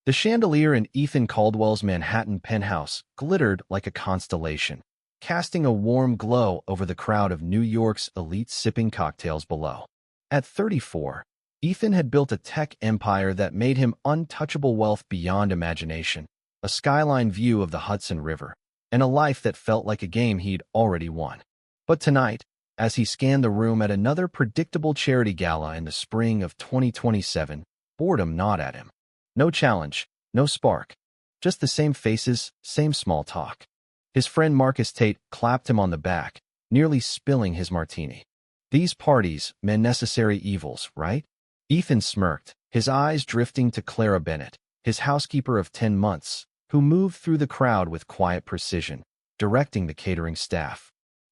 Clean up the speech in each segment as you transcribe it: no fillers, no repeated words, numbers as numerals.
The chandelier in Ethan Caldwell's Manhattan penthouse glittered like a constellation, casting a warm glow over the crowd of New York's elite sipping cocktails below. At 34, Ethan had built a tech empire that made him untouchable wealth beyond imagination, a skyline view of the Hudson River, and a life that felt like a game he'd already won. But tonight, as he scanned the room at another predictable charity gala in the spring of 2027, boredom gnawed at him. No challenge, no spark, just the same faces, same small talk. His friend Marcus Tate clapped him on the back, nearly spilling his martini. These parties meant necessary evils, right? Ethan smirked, his eyes drifting to Clara Bennett, his housekeeper of 10 months, who moved through the crowd with quiet precision, directing the catering staff.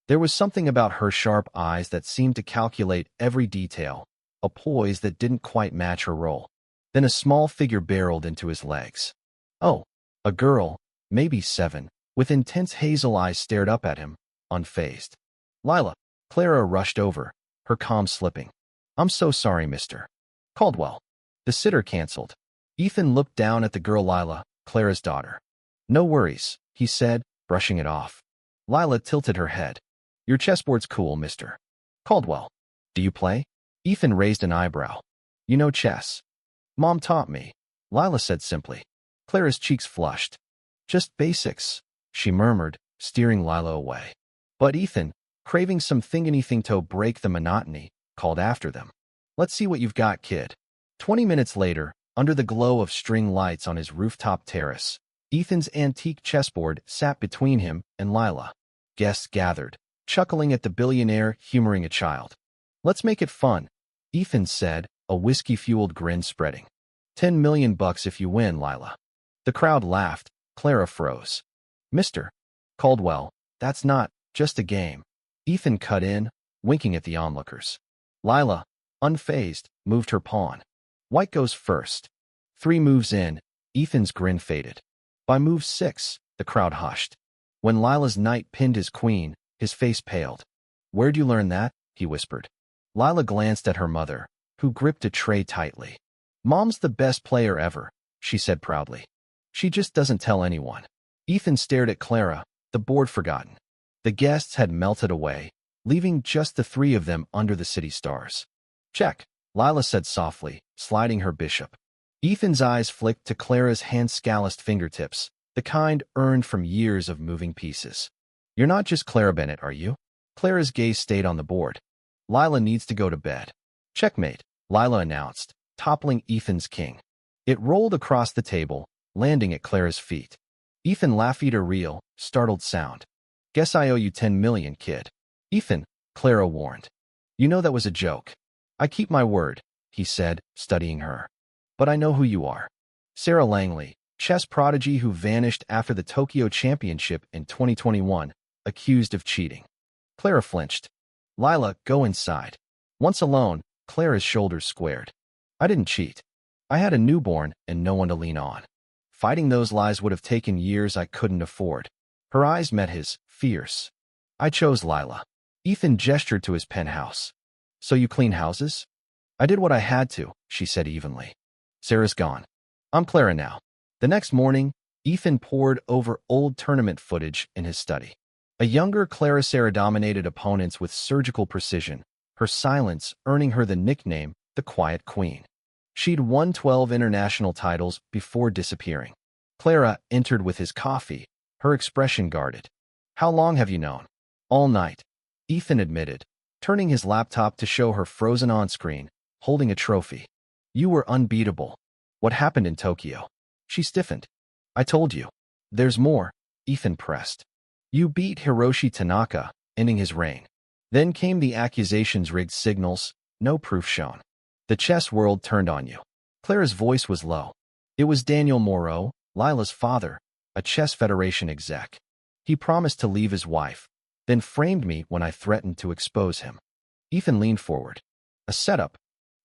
There was something about her sharp eyes that seemed to calculate every detail, a poise that didn't quite match her role. Then a small figure barreled into his legs. Oh, a girl, maybe 7, with intense hazel eyes stared up at him, unfazed. Lila. Clara rushed over, her calm slipping. I'm so sorry, Mr. Caldwell. The sitter canceled. Ethan looked down at the girl Lila, Clara's daughter. No worries, he said, brushing it off. Lila tilted her head. Your chessboard's cool, Mr. Caldwell. Do you play? Ethan raised an eyebrow. You know chess. Mom taught me, Lila said simply. Clara's cheeks flushed. Just basics, she murmured, steering Lila away. But Ethan, craving anything to break the monotony, called after them. Let's see what you've got, kid. 20 minutes later, under the glow of string lights on his rooftop terrace, Ethan's antique chessboard sat between him and Lila. Guests gathered, chuckling at the billionaire humoring a child. Let's make it fun, Ethan said, a whiskey-fueled grin spreading. $10 million if you win, Lila. The crowd laughed. Clara froze. Mr. Caldwell, that's not just a game. Ethan cut in, winking at the onlookers. Lila, unfazed, moved her pawn. White goes first. 3 moves in, Ethan's grin faded. By move 6, the crowd hushed. When Lila's knight pinned his queen, his face paled. Where'd you learn that? He whispered. Lila glanced at her mother, who gripped a tray tightly. Mom's the best player ever, she said proudly. She just doesn't tell anyone. Ethan stared at Clara, the board forgotten. The guests had melted away, leaving just the 3 of them under the city stars. Check, Lila said softly, sliding her bishop. Ethan's eyes flicked to Clara's hand-scalloused fingertips, the kind earned from years of moving pieces. You're not just Clara Bennett, are you? Clara's gaze stayed on the board. Lila needs to go to bed. Checkmate, Lila announced, toppling Ethan's king. It rolled across the table, landing at Clara's feet. Ethan laughed a real, startled sound. Guess I owe you 10 million, kid. Ethan, Clara warned. You know that was a joke. I keep my word, he said, studying her. But I know who you are. Sarah Langley, chess prodigy who vanished after the Tokyo Championship in 2021, accused of cheating. Clara flinched. Lila, go inside. Once alone, Clara's shoulders squared. I didn't cheat. I had a newborn and no one to lean on. Fighting those lies would have taken years I couldn't afford. Her eyes met his, fierce. I chose Lila. Ethan gestured to his penthouse. So you clean houses? I did what I had to, she said evenly. Sarah's gone. I'm Clara now. The next morning, Ethan pored over old tournament footage in his study. A younger Clara Sarah dominated opponents with surgical precision, her silence earning her the nickname, the Quiet Queen. She'd won 12 international titles before disappearing. Clara entered with his coffee, her expression guarded. How long have you known? All night, Ethan admitted, turning his laptop to show her frozen on screen, holding a trophy. You were unbeatable. What happened in Tokyo? She stiffened. I told you. There's more, Ethan pressed. You beat Hiroshi Tanaka, ending his reign. Then came the accusations, rigged signals, no proof shown. The chess world turned on you. Clara's voice was low. It was Daniel Moreau, Lila's father, a chess federation exec. He promised to leave his wife, then framed me when I threatened to expose him. Ethan leaned forward. A setup.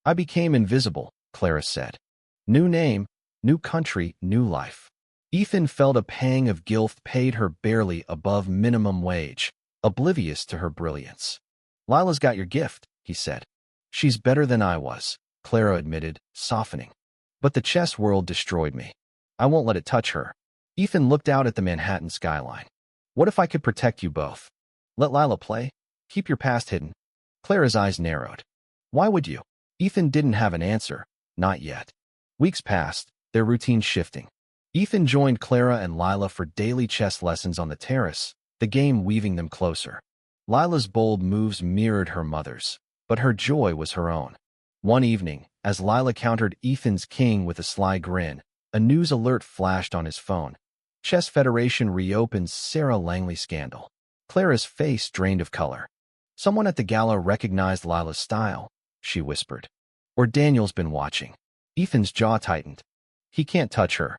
I became invisible, Clara said. New name, new country, new life. Ethan felt a pang of guilt, paid her barely above minimum wage, oblivious to her brilliance. Lila's got your gift, he said. She's better than I was, Clara admitted, softening. But the chess world destroyed me. I won't let it touch her. Ethan looked out at the Manhattan skyline. What if I could protect you both? Let Lila play? Keep your past hidden? Clara's eyes narrowed. Why would you? Ethan didn't have an answer. Not yet. Weeks passed, their routine shifting. Ethan joined Clara and Lila for daily chess lessons on the terrace, the game weaving them closer. Lila's bold moves mirrored her mother's, but her joy was her own. One evening, as Lila countered Ethan's king with a sly grin, a news alert flashed on his phone. Chess Federation reopens Sarah Langley scandal. Clara's face drained of color. Someone at the gala recognized Lila's style, she whispered. Or Daniel's been watching. Ethan's jaw tightened. He can't touch her.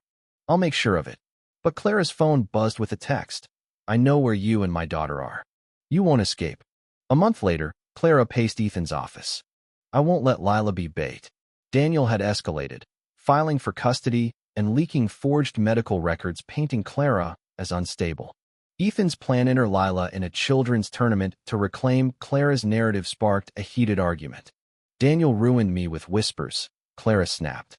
I'll make sure of it. But Clara's phone buzzed with a text. I know where you and my daughter are. You won't escape. A month later, Clara paced Ethan's office. I won't let Lila be bait. Daniel had escalated, filing for custody and leaking forged medical records painting Clara as unstable. Ethan's plan enter Lila in a children's tournament to reclaim Clara's narrative sparked a heated argument. Daniel ruined me with whispers, Clara snapped.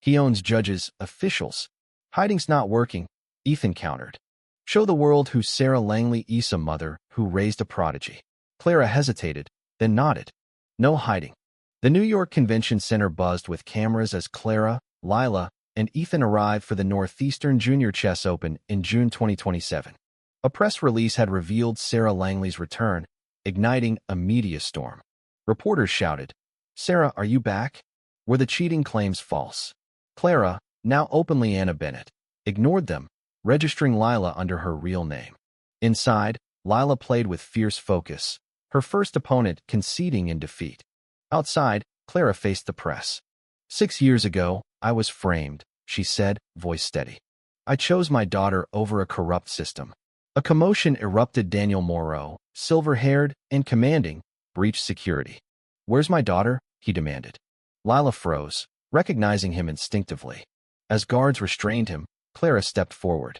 He owns judges, officials. Hiding's not working, Ethan countered. Show the world who's Sarah Langley Issa mother who raised a prodigy. Clara hesitated, then nodded. No hiding. The New York Convention Center buzzed with cameras as Clara, Lila, and Ethan arrived for the Northeastern Junior Chess Open in June 2027. A press release had revealed Sarah Langley's return, igniting a media storm. Reporters shouted, Sarah, are you back? Were the cheating claims false? Clara, now openly Anna Bennett, ignored them, registering Lila under her real name. Inside, Lila played with fierce focus, her first opponent conceding in defeat. Outside, Clara faced the press. 6 years ago, I was framed, she said, voice steady. I chose my daughter over a corrupt system. A commotion erupted. Daniel Moreau, silver-haired and commanding, breached security. Where's my daughter? He demanded. Lila froze, recognizing him instinctively. As guards restrained him, Clara stepped forward.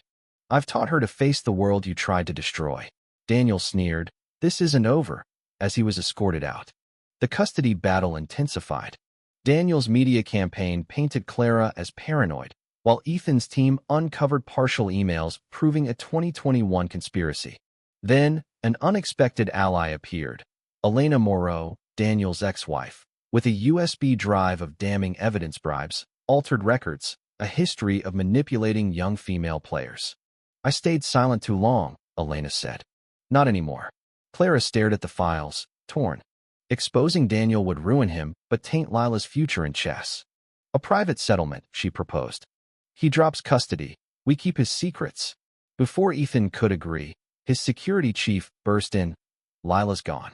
I've taught her to face the world you tried to destroy. Daniel sneered. This isn't over, as he was escorted out. The custody battle intensified. Daniel's media campaign painted Clara as paranoid, while Ethan's team uncovered partial emails proving a 2021 conspiracy. Then, an unexpected ally appeared. Elena Moreau, Daniel's ex-wife, with a USB drive of damning evidence bribes, altered records, a history of manipulating young female players. I stayed silent too long, Elena said. Not anymore. Clara stared at the files, torn. Exposing Daniel would ruin him, but taint Lila's future in chess. A private settlement, she proposed. He drops custody. We keep his secrets. Before Ethan could agree, his security chief burst in. Lila's gone.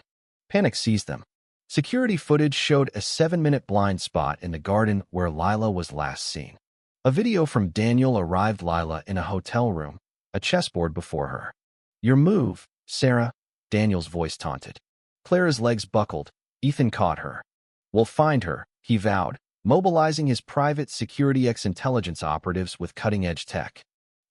Panic seized them. Security footage showed a 7-minute blind spot in the garden where Lila was last seen. A video from Daniel arrived Lila in a hotel room, a chessboard before her. Your move, Sarah, Daniel's voice taunted. Clara's legs buckled. Ethan caught her. We'll find her, he vowed, mobilizing his private security ex-intelligence operatives with cutting-edge tech.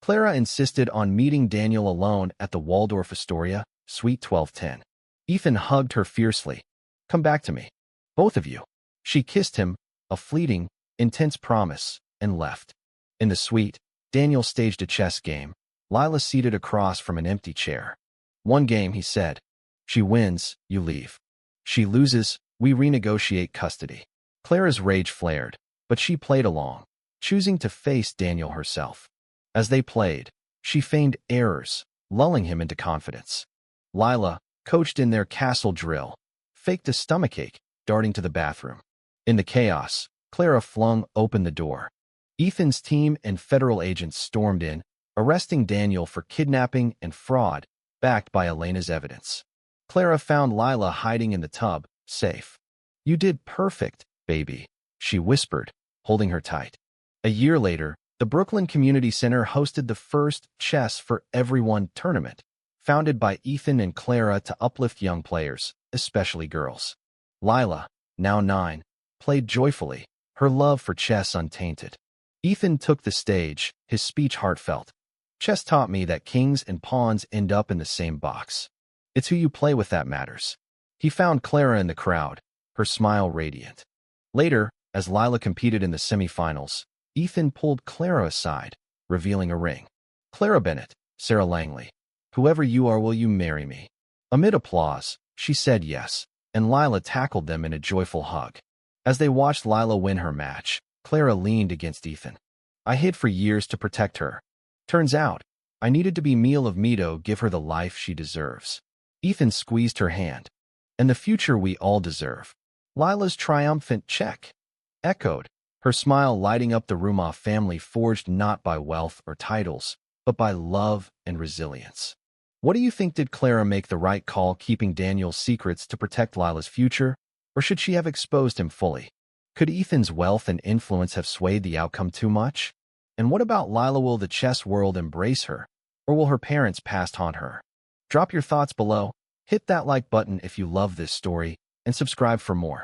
Clara insisted on meeting Daniel alone at the Waldorf Astoria, Suite 1210. Ethan hugged her fiercely. Come back to me. Both of you. She kissed him, a fleeting, intense promise, and left. In the suite, Daniel staged a chess game, Lila seated across from an empty chair. One game, he said. She wins, you leave. She loses, we renegotiate custody. Clara's rage flared, but she played along, choosing to face Daniel herself. As they played, she feigned errors, lulling him into confidence. Lila, coached in their castle drill, faked a stomachache, darting to the bathroom. In the chaos, Clara flung open the door. Ethan's team and federal agents stormed in, arresting Daniel for kidnapping and fraud, backed by Elena's evidence. Clara found Lila hiding in the tub, safe. You did perfect, baby, she whispered, holding her tight. A year later, the Brooklyn Community Center hosted the first Chess for Everyone tournament, founded by Ethan and Clara to uplift young players, especially girls. Lila, now 9, played joyfully, her love for chess untainted. Ethan took the stage, his speech heartfelt. Chess taught me that kings and pawns end up in the same box. It's who you play with that matters. He found Clara in the crowd, her smile radiant. Later, as Lila competed in the semifinals, Ethan pulled Clara aside, revealing a ring. Clara Bennett, Sarah Langley. Whoever you are, will you marry me? Amid applause, she said yes, and Lila tackled them in a joyful hug. As they watched Lila win her match, Clara leaned against Ethan. I hid for years to protect her. Turns out, I needed to be meal of Mito, give her the life she deserves. Ethan squeezed her hand. And the future we all deserve. Lila's triumphant check echoed, her smile lighting up the Rumov family, forged not by wealth or titles, but by love and resilience. What do you think? Did Clara make the right call keeping Daniel's secrets to protect Lila's future, or should she have exposed him fully? Could Ethan's wealth and influence have swayed the outcome too much? And what about Lila? Will the chess world embrace her, or will her parents pass on her? Drop your thoughts below, hit that like button if you love this story, and subscribe for more.